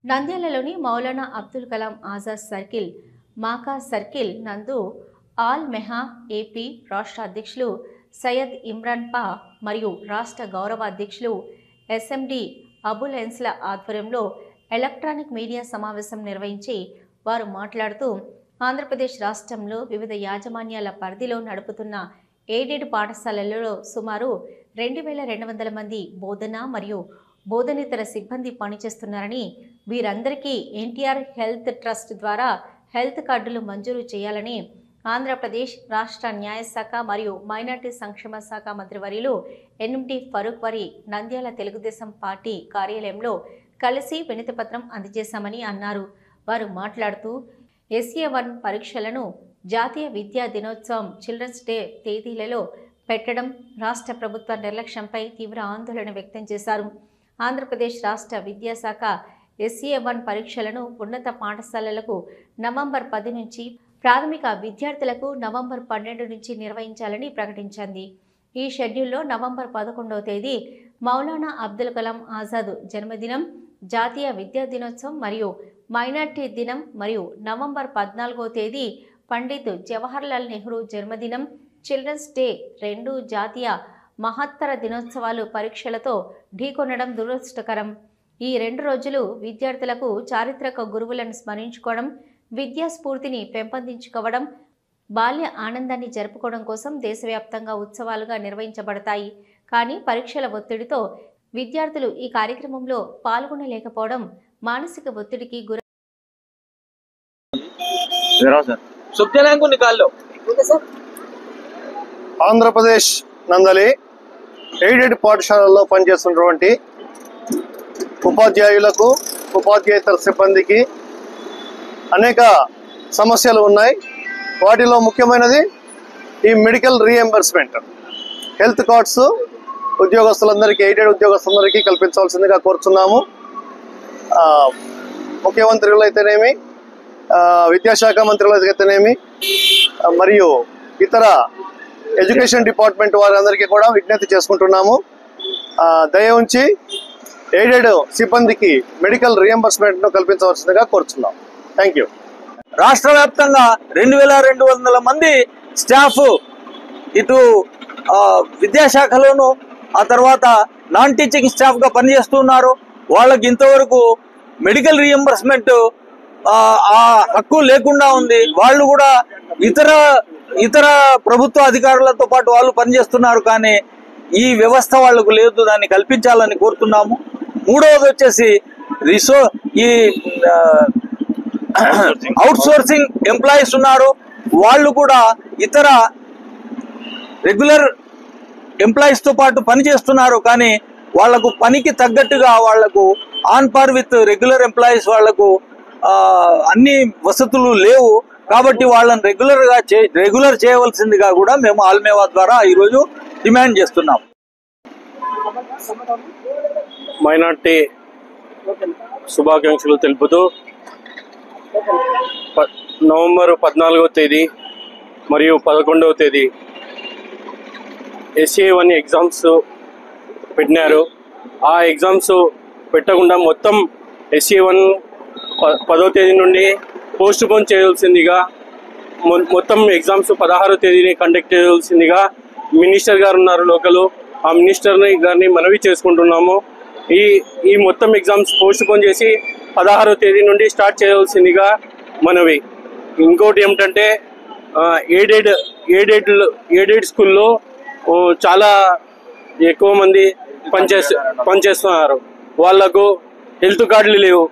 నంద్యాలలోని Maulana Abdul Kalam Azad circle మాకా circle నందు all మెహా AP రాష్ట్ర అధ్యక్షులు సయ్యద్ ఇమ్రాన్ పా మరియు రాష్ట్ర గౌరవ అధ్యక్షులు ఎస్ఎండి అబుల్ ఎన్స్ల ఆధ్వర్యంలో ఎలక్ట్రానిక్ మీడియా సమావేశం నిర్వహించి వారు మాట్లాడుతూ ఆంధ్రప్రదేశ్ రాష్ట్రంలో వివిధ యాజమాన్యాల పరిధిలో నడుపుతున్న ఎయిడెడ్ పాఠశాలలలో సుమారు 2200 మంది బోధన మరియు బోధనేతర సిబ్బంది పనిచేస్తున్నారని, వీరందరికీ ఎన్టీఆర్ హెల్త్ ట్రస్ట్ ద్వారా హెల్త్ కార్డులు మంజూరు చేయాలని ఆంధ్రప్రదేశ్ రాష్ట్ర న్యాయశాఖ మరియు మైనార్టీ సంక్షేమ శాఖ మంత్రివర్యులు ఎన్ఎండి ఫరూక్ వరి నంద్యాల తెలుగుదేశం పార్టీ కార్యాలయంలో కలిసి వినతిపత్రం అందజేశామని అన్నారు. వారు మాట్లాడుతూ SA1 పరీక్షలను జాతీయ విద్యా దినోత్సవం, చిల్డ్రన్స్ డే తేదీలలో పెట్టడం రాష్ట్ర ప్రభుత్వ నిర్లక్ష్యంపై తీవ్ర ఆందోళన వ్యక్తం చేశారు. ఆంధ్రప్రదేశ్ రాష్ట్ర విద్యాశాఖ SA1 పరీక్షలను ఉన్నత పాఠశాలలకు నవంబర్ 10 నుంచి, ప్రాథమిక విద్యార్థులకు నవంబర్ 12 నుంచి నిర్వహించాలని ప్రకటించింది. ఈ షెడ్యూల్లో నవంబర్ 11వ తేదీ మౌలానా అబ్దుల్ కలాం ఆజాద్ జన్మదినం, జాతీయ విద్యా దినోత్సవం మరియు మైనార్టీ దినం మరియు నవంబర్ 14వ తేదీ పండిత్ జవహర్లాల్ నెహ్రూ జన్మదినం, చిల్డ్రన్స్ డే రెండు జాతీయ మహత్తర దినోత్సవాలు పరీక్షలతో ఢీకొనడం దురదృష్టకరం. ఈ 2 రోజులు విద్యార్థులకు చారిత్రక గురువులను స్మరించుకోవడం, విద్యా స్ఫూర్తిని పెంపొందించుకోవడం, బాల్య ఆనందాన్ని జరుపుకోవడం కోసం దేశవ్యాప్తంగా ఉత్సవాలుగా నిర్వహించబడతాయి. కానీ పరీక్షల ఒత్తిడితో విద్యార్థులు ఈ కార్యక్రమంలో పాల్గొనలేకపోవడం మానసిక ఒత్తిడికి గురి. ఆంధ్రప్రదేశ్ నందలి ఎయిడెడ్ పాఠశాలల్లో పనిచేస్తున్నటువంటి ఉపాధ్యాయులకు, ఉపాధ్యాయేతర సిబ్బందికి అనేక సమస్యలు ఉన్నాయి. వాటిలో ముఖ్యమైనది ఈ మెడికల్ రీఎంబర్స్మెంట్. హెల్త్ కార్డ్స్ ఉద్యోగస్తులందరికీ, ఎయిడెడ్ ఉద్యోగస్తులందరికీ కల్పించవలసిందిగా కోరుతున్నాము. ముఖ్యమంత్రులు అయితేనేమి, విద్యాశాఖ మంత్రులు అయితేనేమి, మరియు ఇతర ఎడ్యుకేషన్ డిపార్ట్మెంట్ వారందరికీ కూడా విజ్ఞప్తి చేసుకుంటున్నాము. దయ ఉంచి ఎయిడెడ్ సిబ్బందికి మెడికల్ రీఎంబర్స్మెంట్ను కల్పించవలసిందిగా కోరుతున్నాం. Thank you. రాష్ట్ర వ్యాప్తంగా 2200 మంది స్టాఫ్ ఇటు విద్యాశాఖలోను, ఆ తర్వాత నాన్ టీచింగ్ స్టాఫ్గా పనిచేస్తున్నారు. వాళ్ళకి ఇంతవరకు మెడికల్ రీఎంబర్స్మెంట్ ఆ హక్కు లేకుండా ఉంది. వాళ్ళు కూడా ఇతర ప్రభుత్వ అధికారులతో పాటు వాళ్ళు పనిచేస్తున్నారు, కానీ ఈ వ్యవస్థ వాళ్లకు లేదు. దాన్ని కల్పించాలని కోరుతున్నాము. మూడవది వచ్చేసి ఈ అవుట్ సోర్సింగ్ ఎంప్లాయీస్ ఉన్నారు. వాళ్ళు కూడా ఇతర రెగ్యులర్ ఎంప్లాయీస్ తో పాటు పనిచేస్తున్నారు, కానీ వాళ్లకు పనికి తగ్గట్టుగా వాళ్లకు on par with regular employees వాళ్లకు అన్ని వసతులు లేవు. కాబట్టి వాళ్ళని రెగ్యులర్ చేయవలసిందిగా కూడా మేము ఆల్మేవా ద్వారా ఈరోజు డిమాండ్ చేస్తున్నాం. మైనార్టీ శుభాకాంక్షలు తెలుపుతూ నవంబర్ 14వ తేదీ మరియు 11వ తేదీ SA1 ఎగ్జామ్స్ పెట్టినారు. ఆ ఎగ్జామ్స్ పెట్టకుండా మొత్తం SA1 10వ తేదీ నుండి పోస్ట్ పోన్ చేయాల్సిందిగా, మొత్తం ఎగ్జామ్స్ 16వ తేదీని కండక్ట్ చేయాల్సిందిగా మినిస్టర్ గారు ఉన్నారు లోకల్, ఆ మినిస్టర్ గారిని మనవి చేసుకుంటున్నాము. ఈ మొత్తం ఎగ్జామ్స్ పోస్ట్ పోన్ చేసి 16వ తేదీ నుండి స్టార్ట్ చేయాల్సిందిగా మనవి. ఇంకోటి ఏమిటంటే ఎయిడెడ్ స్కూల్లో చాలా ఎక్కువ మంది పనిచేస్తున్నారు. వాళ్లకు హెల్త్ కార్డులు లేవు.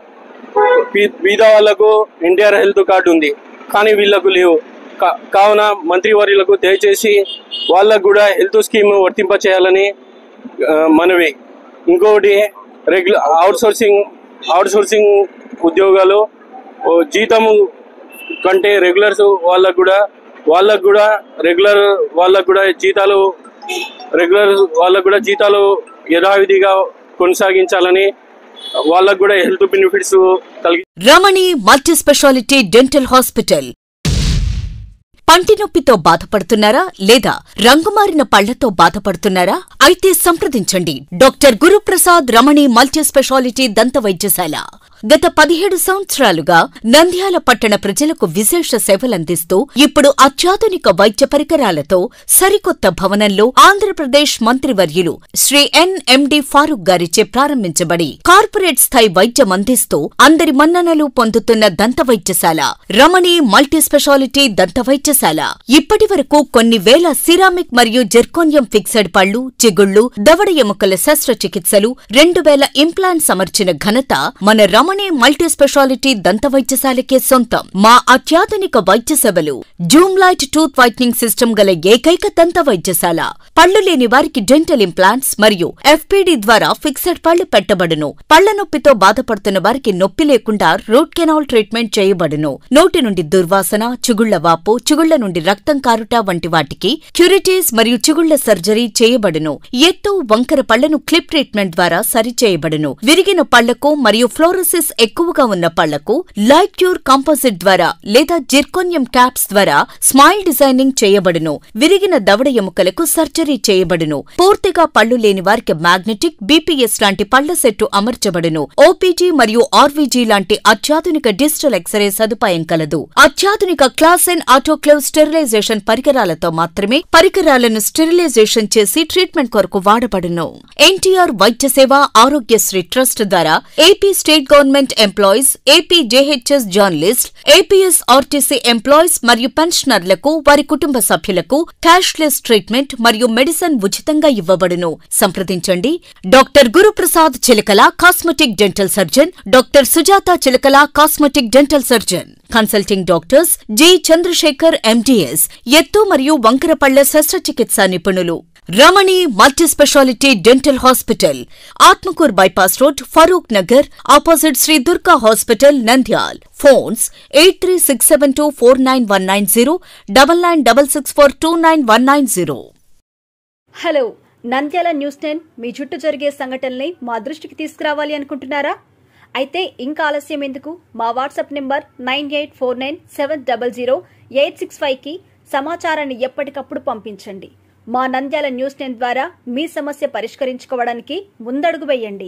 బీద వాళ్లకు ఎన్టీఆర్ హెల్త్ కార్డు ఉంది, కానీ వీళ్లకు లేవు. కావున మంత్రివర్యులకు దయచేసి వాళ్ళకు కూడా హెల్త్ స్కీమ్ వర్తింప చేయాలని మనవి. ఇంకొకటి అవుట్ సోర్సింగ్ ఉద్యోగాలు జీతము కంటే రెగ్యులర్స్ వాళ్ళకు కూడా జీతాలు యథావిధిగా కొనసాగించాలని, వాళ్ళకు కూడా హెల్త్ బెనిఫిట్స్ కలిగి. రమణి మల్టీ స్పెషాలిటీ డెంటల్ హాస్పిటల్. పంటి నొప్పితో బాధపడుతున్నారా లేదా రంగుమారిన పళ్లతో బాధపడుతున్నారా? అయితే సంప్రదించండి డాక్టర్ గురుప్రసాద్ రమణి మల్టీ స్పెషాలిటీ దంత వైద్యశాల. గత 17 సంవత్సరాలుగా నంద్యాల పట్టణ ప్రజలకు విశేష సేవలందిస్తూ ఇప్పుడు అత్యాధునిక వైద్య పరికరాలతో సరికొత్త భవనంలో ఆంధ్రప్రదేశ్ మంత్రివర్యులు శ్రీ ఎన్ఎండి ఫారూక్ గారిచే ప్రారంభించబడి కార్పొరేట్ స్థాయి వైద్యం అందిస్తూ అందరి మన్ననలు పొందుతున్న దంత వైద్యశాల రమణి మల్టీ స్పెషాలిటీ దంత వైద్యశాల ఇప్పటి వరకు కొన్ని వేల సిరామిక్ మరియు జెర్కోనియం ఫిక్సెడ్ పళ్లు, చిగుళ్లు, దవడ ఎముకల శస్త్రచికిత్సలు, 2000 ఇంప్లాంట్స్ అమర్చిన ఘనత మన రమణి మల్టీ స్పెషాలిటీ దంత వైద్యశాలకే సొంతం. మా అత్యాధునిక వైద్య సేవలు Zoom light tooth whitening system గల ఏకైక దంత వైద్యశాల. పళ్లు లేని వారికి డెంటల్ ఇంప్లాంట్స్ మరియు ఎఫ్పిడి ద్వారా ఫిక్సెడ్ పళ్లు పెట్టబడును. పళ్ల నొప్పితో బాధపడుతున్న వారికి నొప్పి లేకుండా రూట్ కెనాల్ ట్రీట్మెంట్ చేయబడును. నోటి నుండి దుర్వాసన, చిగుళ్ల వాపు, చిగుళ్ల నుండి రక్తం కారుట వంటి వాటికి క్యూరిటీస్ మరియు చిగుళ్ల సర్జరీ చేయబడును. ఎత్తు, వంకర పళ్లను క్లిప్ ట్రీట్మెంట్ ద్వారా సరిచేయబడును. విరిగిన పళ్లకు మరియు ఫ్లోరోసిస్ ఎక్కువగా ఉన్న పళ్లకు లైట్ క్యూర్ కాంపోజిట్ ద్వారా లేదా జిర్కోనియం క్యాప్స్ ద్వారా స్మైల్ డిజైనింగ్ చేయబడును. విరిగిన దవడ ఎముకలకు సర్జరీ చేయబడును. పూర్తిగా పళ్లు లేని వారికి మ్యాగ్నెటిక్, బీపీఎస్ లాంటి పళ్ల సెట్టు అమర్చబడును. ఓపీజీ మరియు ఆర్వీజీ లాంటి అత్యాధునిక డిజిటల్ ఎక్స్రే సదుపాయం కలదు. అత్యాధునిక క్లాస్ అండ్ ఆటోక్లేవ్ స్టెరిలైజేషన్ పరికరాలతో మాత్రమే పరికరాలను స్టెరిలైజేషన్ చేసి ట్రీట్మెంట్ కొరకు వాడబడును. ఎన్టీఆర్ వైద్య సేవ ఆరోగ్యశ్రీ ట్రస్ట్ ద్వారా AP state government employees, AP JHS journalist, APS RTC employees మరియు పెన్షనర్లకు వారి కుటుంబ సభ్యులకు క్యాష్లెస్ ట్రీట్మెంట్ మరియు మెడిసిన్ ఉచితంగా ఇవ్వబడును. సంప్రదించండి. Doctor Guruprasad Chilakala, cosmetic dental surgeon, doctor Sujatha Chilakala, cosmetic dental surgeon. Consulting doctors G Chandrashekar MDS, ఎత్తు మరియు వంకర పళ్ల శస్త్రచికిత్సా నిపుణులు. Ramani multi speciality dental hospital, Atmakur bypass road, Farooq Nagar, opposite Shri Durga hospital, Nandyal. Phones 8367249190, 9966429190. Hello, Nandyala news 10 మీ చుట్టూ జరిగే సంఘటనల్ని మా దృష్టికి తీసుకురావాలి అనుకుంటున్నారా? అయితే ఇంకా ఆలస్యం ఎందుకు? మా వాట్సాప్ నెంబర్ 9849700865కి సమాచారాన్ని ఎప్పటికప్పుడు పంపించండి. మా నంద్యాల న్యూస్ 10 ద్వారా మీ సమస్య పరిష్కరించుకోవడానికి ముందడుగు వేయండి.